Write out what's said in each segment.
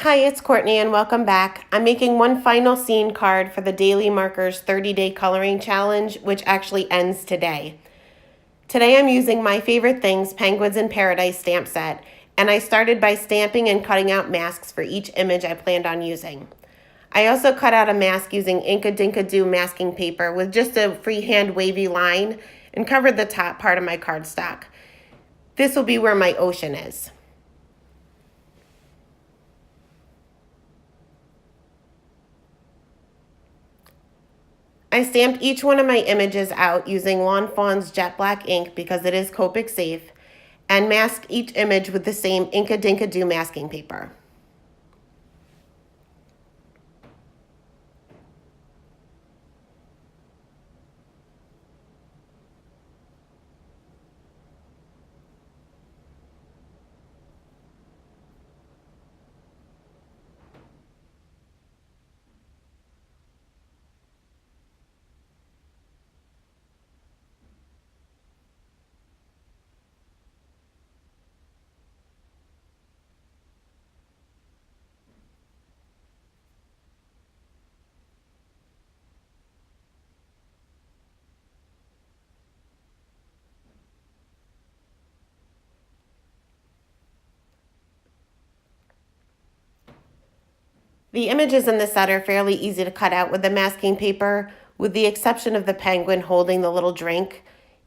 Hi, it's Courtney and welcome back. I'm making one final scene card for the Daily Markers 30-Day Coloring Challenge, which actually ends today. Today I'm using My Favorite Things Penguins in Paradise stamp set, and I started by stamping and cutting out masks for each image I planned on using. I also cut out a mask using Ink-A-Dink-A-Doo masking paper with just a freehand wavy line and covered the top part of my cardstock. This will be where my ocean is. I stamped each one of my images out using Lawn Fawn's jet black ink because it is Copic safe, and masked each image with the same Ink-A-Dink-A-Doo masking paper. The images in the set are fairly easy to cut out with the masking paper, with the exception of the penguin holding the little drink.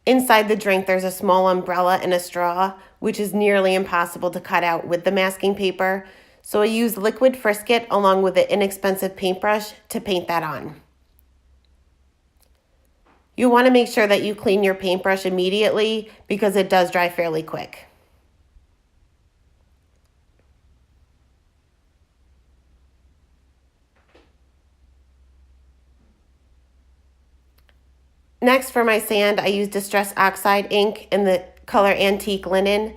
Inside the drink, there's a small umbrella and a straw, which is nearly impossible to cut out with the masking paper, so I used liquid Frisket along with an inexpensive paintbrush to paint that on. You want to make sure that you clean your paintbrush immediately because it does dry fairly quick. Next, for my sand, I used Distress Oxide ink in the color Antique Linen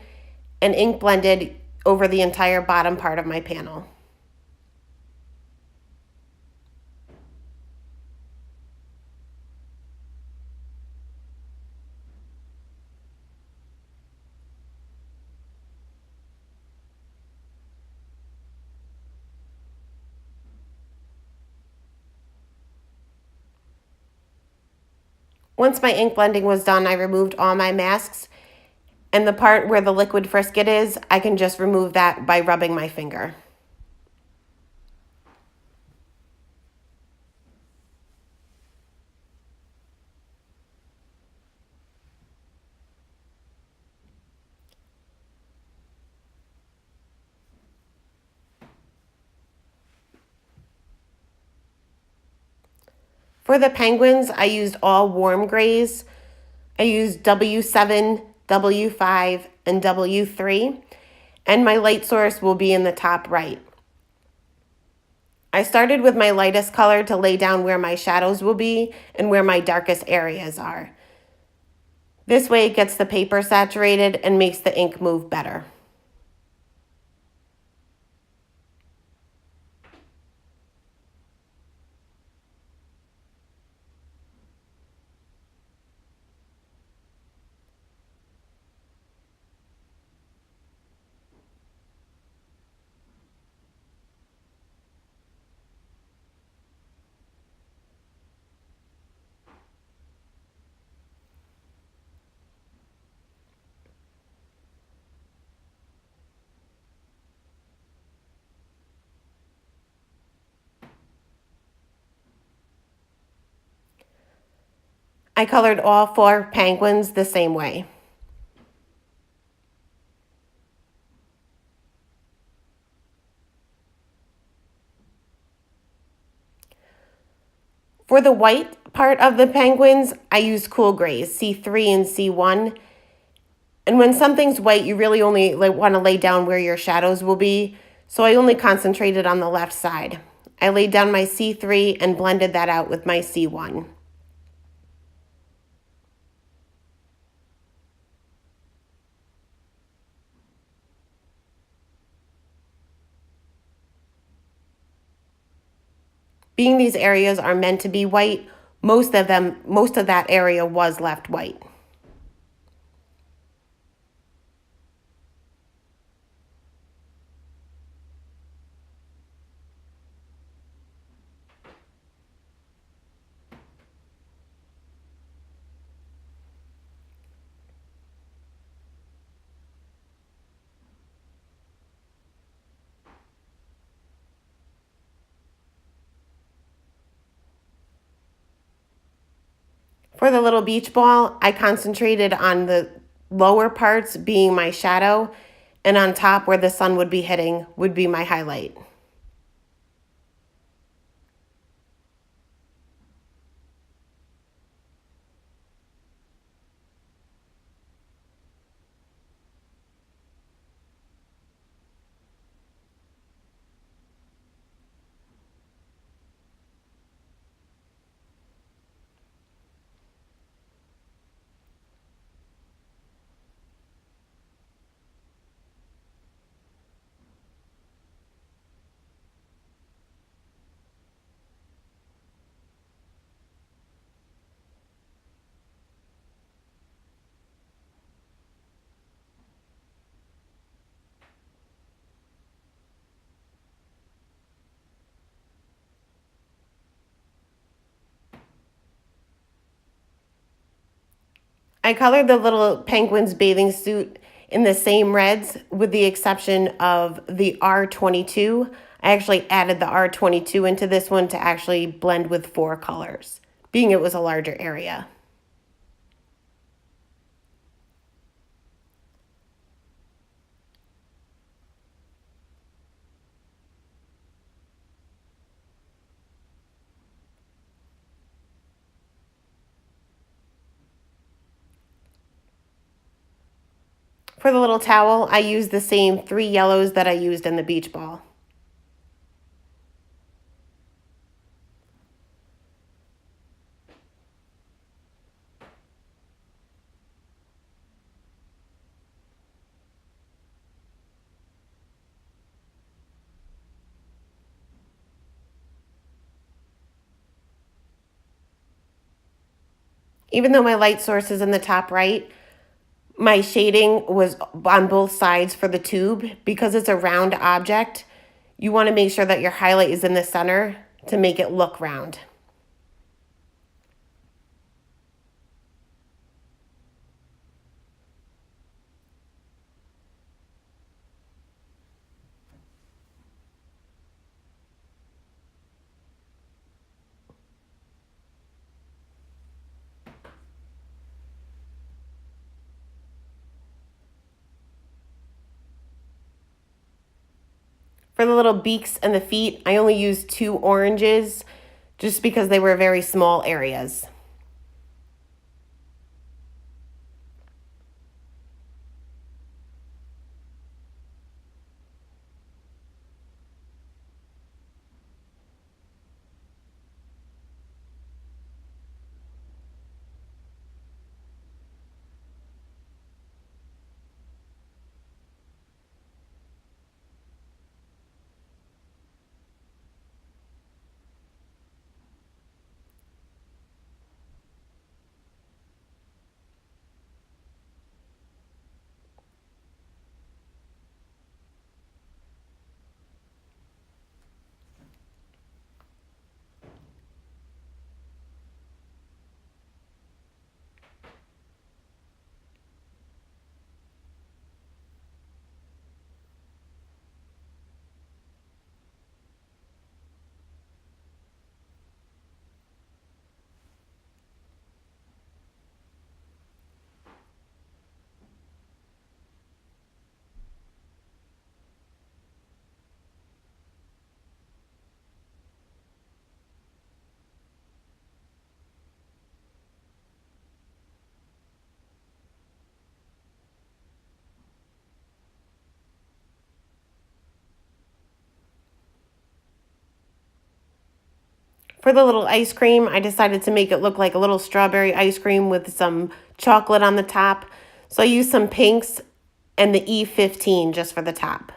and ink blended over the entire bottom part of my panel. Once my ink blending was done, I removed all my masks, and the part where the liquid Frisket is, I can just remove that by rubbing my finger. For the penguins, I used all warm grays. I used W7, W5, and W3, and my light source will be in the top right. I started with my lightest color to lay down where my shadows will be and where my darkest areas are. This way it gets the paper saturated and makes the ink move better. I colored all 4 penguins the same way. For the white part of the penguins, I used cool grays, C3 and C1. And when something's white, you really only want to lay down where your shadows will be, so I only concentrated on the left side. I laid down my C3 and blended that out with my C1. Being these areas are meant to be white, most of that area was left white. For the little beach ball, I concentrated on the lower parts being my shadow, and on top where the sun would be hitting would be my highlight. I colored the little penguin's bathing suit in the same reds with the exception of the R22. I actually added the R22 into this one to actually blend with 4 colors, being it was a larger area. For the little towel, I used the same 3 yellows that I used in the beach ball. Even though my light source is in the top right, my shading was on both sides for the tube. Because it's a round object, you want to make sure that your highlight is in the center to make it look round. For the little beaks and the feet, I only used 2 oranges just because they were very small areas. For the little ice cream, I decided to make it look like a little strawberry ice cream with some chocolate on the top. So I used some pinks and the E15 just for the top.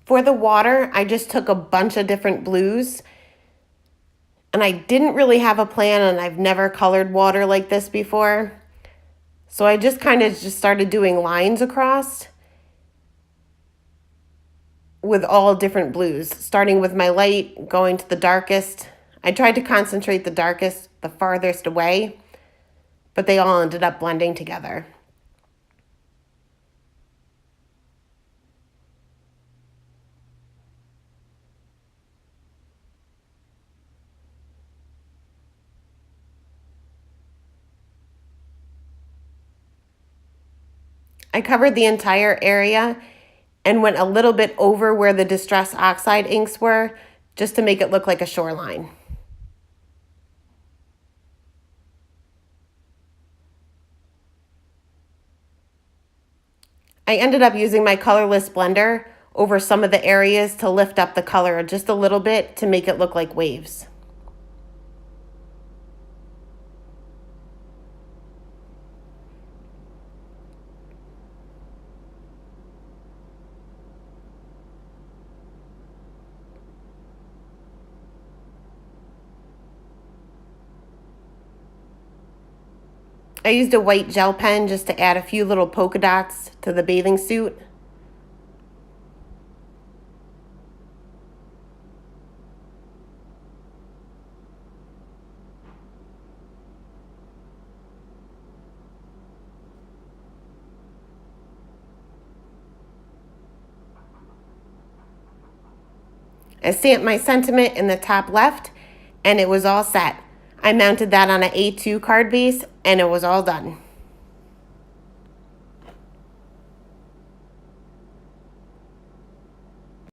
For the water, I just took a bunch of different blues And I didn't really have a plan, and I've never colored water like this before. So I just kind of just started doing lines across with all different blues, starting with my light, going to the darkest. I tried to concentrate the darkest the farthest away, but they all ended up blending together. I covered the entire area and went a little bit over where the Distress Oxide inks were, just to make it look like a shoreline. I ended up using my colorless blender over some of the areas to lift up the color just a little bit to make it look like waves. I used a white gel pen just to add a few little polka dots to the bathing suit. I stamped my sentiment in the top left, and it was all set. I mounted that on an A2 card base, and it was all done.